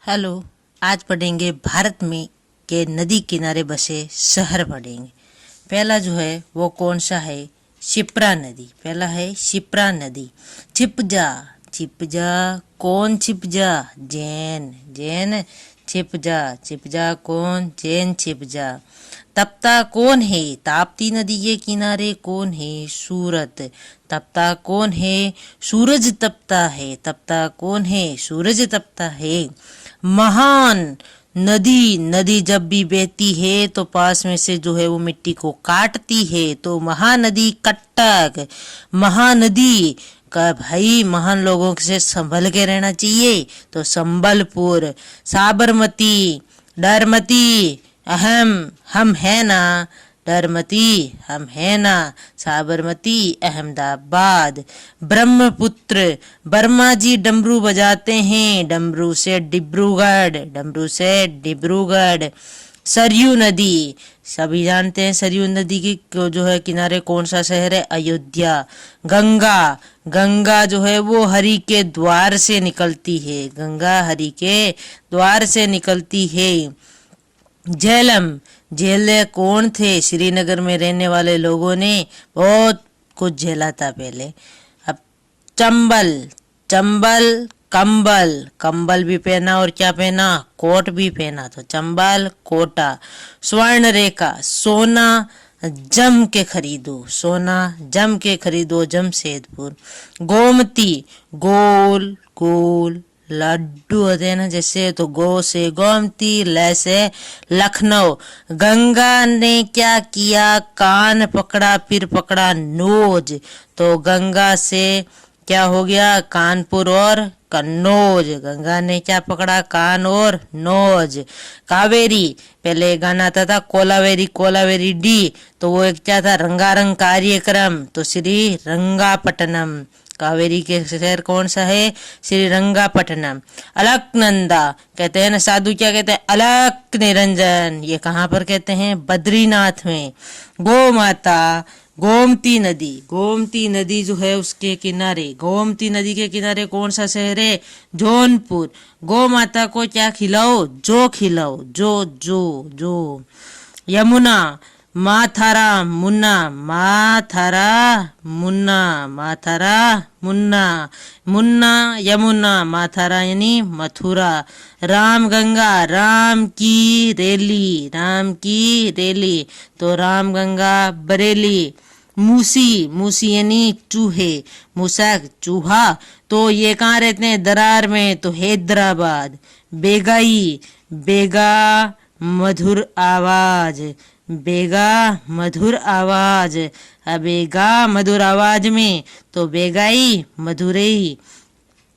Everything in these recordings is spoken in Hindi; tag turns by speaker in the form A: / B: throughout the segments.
A: हेलो। आज पढ़ेंगे भारत में के नदी किनारे बसे शहर पढ़ेंगे। पहला जो है वो कौन सा है? शिप्रा नदी। पहला है शिप्रा नदी। छिपजा, छिपजा कौन? छिपजा जैन, जैन छिपजा, छिपजा कौन? जैन छिपजा। तपता कौन है? ताप्ती नदी के किनारे कौन है? सूरत। तपता कौन है? सूरज तपता है। तपता कौन है? सूरज तपता है। महान नदी, नदी जब भी बहती है तो पास में से जो है वो मिट्टी को काटती है, तो महानदी कटक। महानदी का भाई महान लोगों से संभल के रहना चाहिए, तो संबलपुर। साबरमती, डरमती, अहम हम है ना। डरमती हम है ना। साबरमती अहमदाबाद। ब्रह्मपुत्र, ब्रह्मा जी डमरू बजाते हैं, डमरू से डिब्रूगढ़, डमरू से डिब्रूगढ़। सरयू नदी, सभी जानते हैं सरयू नदी की जो है किनारे कौन सा शहर है? अयोध्या। गंगा, गंगा जो है वो हरि के द्वार से निकलती है, गंगा हरि के द्वार से निकलती है। झेलम, झेले कौन थे? श्रीनगर में रहने वाले लोगों ने बहुत कुछ झेला था पहले। अब चंबल, चंबल कंबल, कंबल भी पहना और क्या पहना? कोट भी पहना, तो चंबल कोटा। स्वर्ण रेखा, सोना जम के खरीदो, सोना जम के खरीदो, जमशेदपुर। गोमती, गोल गोल लड्डू होते हैं ना जैसे, तो गो से गोमती, ल से लखनऊ। गंगा ने क्या किया? कान पकड़ा, फिर पकड़ा नोज, तो गंगा से क्या हो गया? कानपुर और कन्नौज। गंगा ने क्या पकड़ा? कान और नोज। कावेरी, पहले गाना आता था कोलावेरी कोलावेरी डी, तो वो एक क्या था? रंगारंग कार्यक्रम, तो श्री रंगापट्टनम। कावेरी के शहर कौन सा है? श्री रंगापट्टनम। अलकनंदा, कहते हैं ना साधु क्या कहते हैं? अलक निरंजन, ये कहाँ पर कहते हैं? बद्रीनाथ में। गौ माता, गोमती नदी, गोमती नदी जो है उसके किनारे, गोमती नदी के किनारे कौन सा शहर है? जौनपुर। गौ माता को क्या खिलाओ? जो खिलाओ, जो जो जो। यमुना, माथारा मुन्ना, माथारा मुन्ना, माथारा मुन्ना, मुन्ना यमुना, माथारा यानी मथुरा। राम गंगा, राम की रैली, राम की रैली, तो राम गंगा बरेली। मूसी, मूसी यानी चूहे, मूसक चूहा, तो ये कहाँ रहते हैं? दरार में, तो हैदराबाद। बेगाई, बेगा मधुर आवाज, बेगा मधुर आवाज, बेगा मधुर आवाज में, तो बेगाई मधुरई।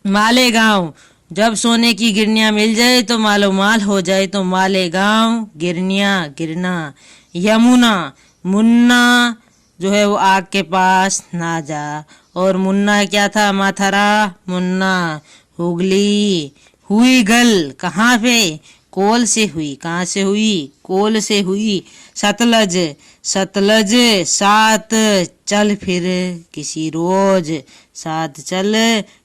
A: मालेगांव, जब सोने की गिरनियां मिल जाए तो मालो माल हो जाए, तो मालेगांव गिरनियां गिरना। यमुना, मुन्ना जो है वो आग के पास ना जा, और मुन्ना क्या था? माथारा मुन्ना। हुगली, हुई गल कहाँ पे? कोल से हुई, कहाँ से हुई? कोल से हुई। सतलज, सतलज साथ चल फिर किसी रोज, साथ चल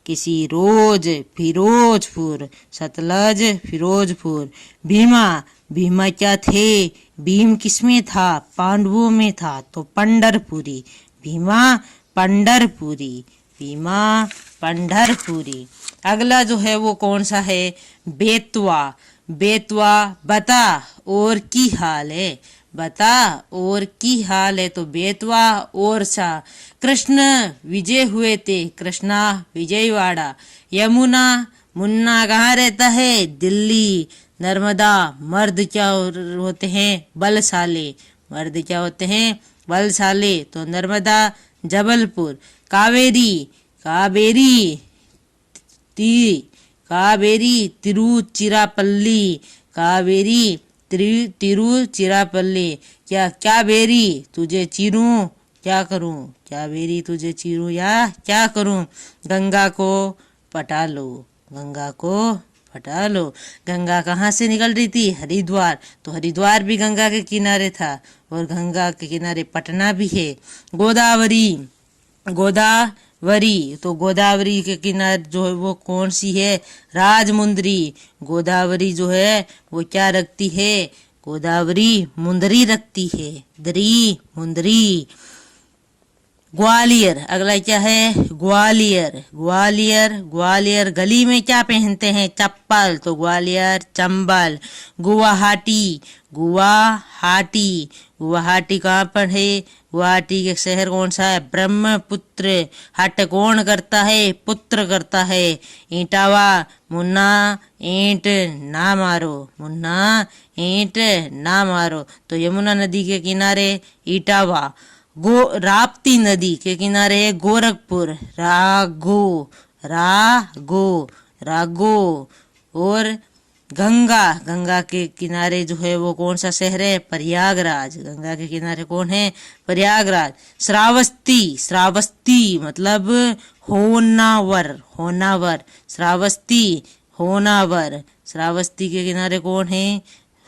A: किसी रोज, फिरोजपुर। सतलज फिरोजपुर। भीमा, भीमा क्या थे? भीम किसमें था? पांडवों में था, तो पंढरपुरी। भीमा पंढरपुरी, भीमा पंढरपुरी। अगला जो है वो कौन सा है? बेतवा, बेतवा बता और की हाल है, बता और की हाल है, तो बेतवा और सा। कृष्ण विजय हुए थे, कृष्णा विजयवाड़ा। यमुना, मुन्ना कहाँ रहता है? दिल्ली। नर्मदा, मर्द क्या होते हैं? बलशाली, मर्द क्या होते हैं? बलशाली, तो नर्मदा जबलपुर। कावेरी, कावेरी ती, कावेरी तिरुचिरापल्ली, कावेरी तिरुचिरापल्ली। क्या क्या बेरी तुझे चीरूं, क्या करूं? क्या बेरी तुझे चीरूं या क्या करूं? गंगा को पटा लो, गंगा को पटा लो। गंगा कहाँ से निकल रही थी? हरिद्वार, तो हरिद्वार भी गंगा के किनारे था, और गंगा के किनारे पटना भी है। गोदावरी, गोदा वरी, तो गोदावरी के किनारे जो है वो कौन सी है? राजमुंदरी। गोदावरी जो है वो क्या रखती है? गोदावरी मुंदरी रखती है, दरी मुंदरी। ग्वालियर, अगला क्या है? ग्वालियर। ग्वालियर, ग्वालियर गली में क्या पहनते हैं? चप्पल, तो ग्वालियर चंबल। गुवाहाटी, गुवाहाटी, गुवाहाटी कहाँ पर है? गुवाहाटी के शहर कौन सा है? ब्रह्मपुत्र। हट कौन करता है? पुत्र करता है। ईटावा, मुन्ना ईंट ना मारो, मुन्ना ईंट ना मारो, तो यमुना नदी के किनारे इटावा। राप्ती नदी के किनारे है गोरखपुर, रागो, रागो, रागो। और गंगा, गंगा के किनारे जो है वो कौन सा शहर है? प्रयागराज। गंगा के किनारे कौन है? प्रयागराज। श्रावस्ती, श्रावस्ती मतलब होनावर, होनावर, श्रावस्ती होनावर। श्रावस्ती के किनारे कौन है?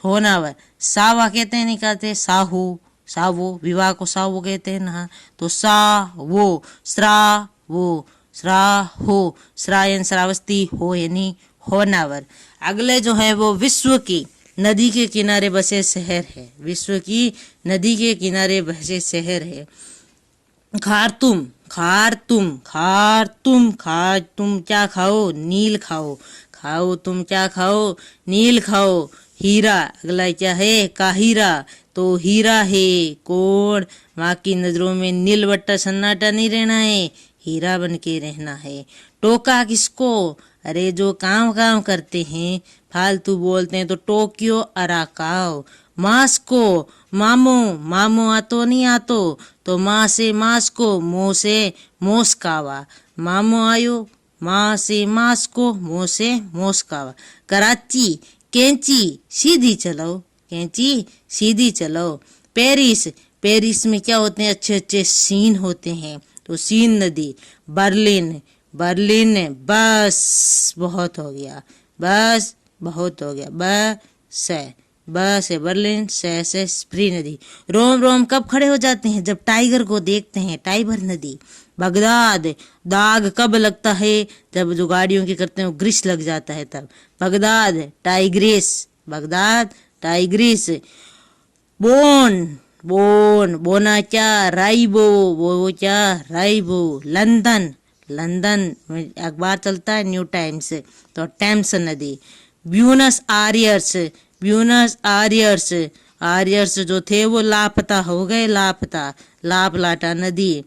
A: होनावर। सावा कहते हैं, नहीं कहते? साहू, सावो, विवाह को सावो कहते हैं ना, तो सा वो, श्रा वो, श्रा हो, श्रायन श्रावस्ती हो यानी होनावर। अगले जो है वो विश्व की नदी के किनारे बसे शहर है, विश्व की नदी के किनारे बसे शहर है। खारतुम, खारतुम, खारतुम, खारतुम क्या खाओ? नील खाओ, खाओ तुम क्या खाओ? नील खाओ। हीरा, अगला क्या है? काहिरा, तो हीरा है कौन? माँ की नजरों में नील बट्टा सन्नाटा नहीं रहना है, हीरा बन के रहना है। टोका किसको? अरे जो काम काम करते हैं, फालतू बोलते हैं, तो टोक्यो अराकाओ। मांस को मामो, मामो आतो नहीं आतो, तो माँ से मांस को, मोह से मोस्कावा। मामो आयो, माँ से मांस को, मोह से मोस्कावा। कराची, कैंची सीधी चलाओ, कैंची सीधी चलाओ। पेरिस, पेरिस में क्या होते हैं? अच्छे अच्छे सीन होते हैं, तो सीन नदी। बर्लिन, बर्लिन, बस बहुत हो गया, बस बहुत हो गया, बस है, बस है बर्लिन, से स्प्री नदी। रोम, रोम कब खड़े हो जाते हैं? जब टाइगर को देखते हैं, टाइबर नदी। बगदाद, दाग कब लगता है? जब जो गाड़ियों की करते हैं वो ग्रीस लग जाता है तब। Baghdad Tigris, Baghdad Tigris. Bone, bone, बोना क्या? राइबो, वो क्या? राइबो। लंदन, लंदन अखबार चलता है न्यू टाइम्स, तो टेम्स नदी। Buenos Aires, Buenos Aires, Aires जो थे वो लापता हो गए, लापता, लाप लाटा नदी।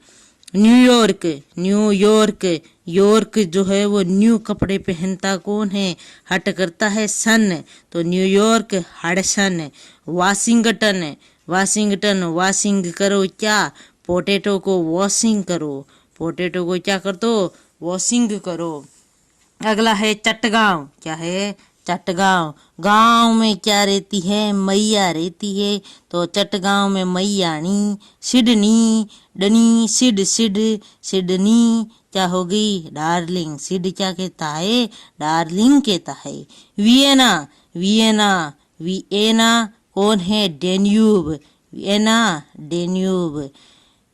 A: न्यूयॉर्क, न्यूयॉर्क, यॉर्क जो है वो न्यू कपड़े पहनता कौन है? हट करता है सन, तो New York Hudson. Washington, Washington, washing करो क्या? पोटैटो को वॉशिंग करो, पोटैटो को क्या कर दो? वॉशिंग करो। अगला है चटगांव, क्या है? चटगांव। गांव में क्या रहती है? मैया रहती है, तो चटगांव में मैयाणी। सिडनी, डनी, सिड, सिड, सिडनी क्या होगी? डार्लिंग। सिड क्या कहता है? डार्लिंग कहता है। वियना, वियना, वियना कौन है? Danube, Vienna Danube.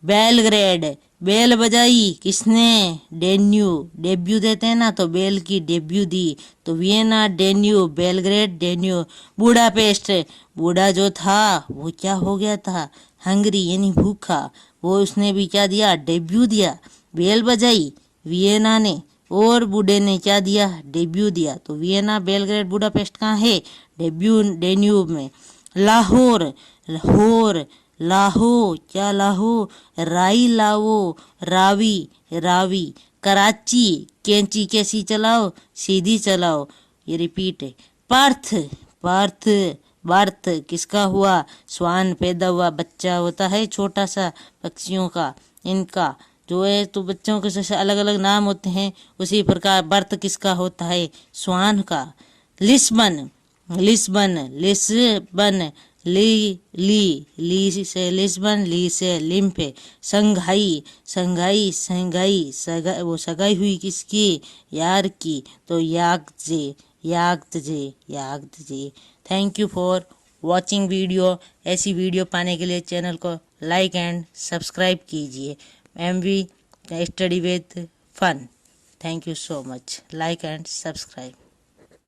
A: Belgrade, bell बजाई किसने? डेन्यू, डेब्यू देते हैं ना, तो बेल की डेब्यू दी, तो वियना डेन्यू, बेलग्रेड डेन्यू। बुडापेस्ट, बूढ़ा जो था वो क्या हो गया था? हंगरी यानी भूखा, वो उसने भी क्या दिया? डेब्यू दिया। बेल बजाई वियना ने, और बूढ़े ने क्या दिया? डेब्यू दिया, तो वियना, बेलग्रेड, बुडापेस्ट कहाँ है? डेब्यू डेन्यूब में। लाहौर, लाहौर, लाहो क्या? लाहो, राई लाओ, रावी, रावी। कराची, कैंची कैसी चलाओ? सीधी चलाओ, ये रिपीट है। पर्थ, पर्थ, बर्थ किसका हुआ? स्वान पैदा हुआ, बच्चा होता है छोटा सा पक्षियों का, इनका जो है, तो बच्चों के जैसे अलग अलग नाम होते हैं, उसी प्रकार बर्थ किसका होता है? स्वान का। लिस्बन, लिस्बन, लिस्बन, ली, ली से लिस्बन, ली से लिम्फे। संघाई, संघाई, संघाई, वो सगाई हुई किसकी? यार की, तो यागजे, यागजे, यागजे। Thank you for watching video. ऐसी वीडियो पाने के लिए चैनल को लाइक एंड सब्सक्राइब कीजिए। MV study with fun. Thank you so much. Like and subscribe.